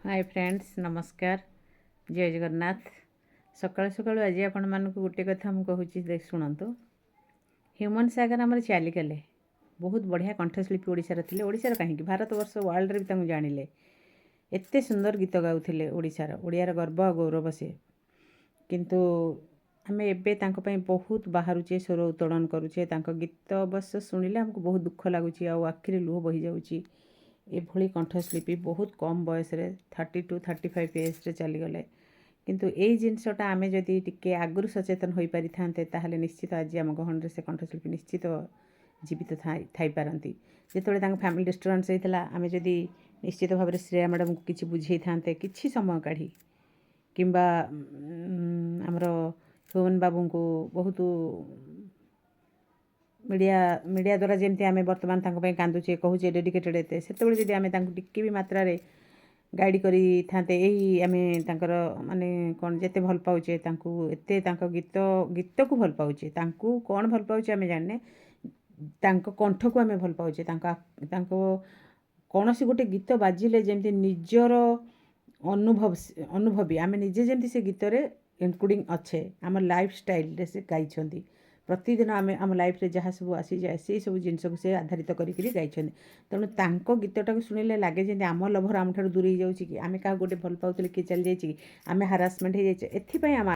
Hi friends नमस्कार जय जगन्नाथ। सकाळु सकाळु आज आपण मानक गोटे कथा हम कहूँ देख शुणु। ह्यूमन सागर आम चली गले बहुत बढ़िया कंठशिल्पी ओडिशार थिले। ओडिशार कहीं भारत वर्ष वर्ल्ड रे भी जानिले। एते सुंदर गीत गाउथिले ओडिशार ओडियार गर्व गौरव से। किंतु आम एवं बहुत बाहरुचे स्वर उत्तोलन करुचे। गीत अवश्य शुणिले आमको बहुत दुख लगुच आखिरी लुह बही जाऊँगी। एभली कंठशिल्पी बहुत कम बयस 32 35 एज रे चलीगले। किंतु यही जिनसटा आम जदि टिके आगुरी सचेतन हो पारि थांते ताहले निश्चित आज आम गहन से कंठशिल्पी निश्चित जीवित थाई पारती। जिते फैमिली डिस्टर्बांस होता आम जदि निश्चित भाव में श्रेया मैडम को किसी बुझे थांते किसी समय काढ़ी किंबा आमर सोहन बाबू को बहुत मीडिया द्वारा जमी आम बर्तमान कांदुचे कहूचे डेडिकेटेड एते से जब आम टिके भी मात्रा गाइड करी थांते यही आम माने कौन जिते भल पाचे एते गीत गीत को भल पाचे कौन भल पाचे आम जाने कंठ को आम भल पाचे कौन सी गोटे गीत बाजिले जमी निजर अनुभवी आम निजे जमी से गीत इनक्लूडिंग अच्छे आम लाइफ स्टाइल से गाई। प्रतिदिन आम आम लाइफ रे जहाँ सब आसी जाए से सब जिनस को से आधारित करी गाई। तेणु गीतटा को शुणिले लगे जमी आम लभर आम ठार दूर हो जाऊँगी कि आम क्या गोटे भल पाते किए चली जाए आम हारासमेंट हो जाए।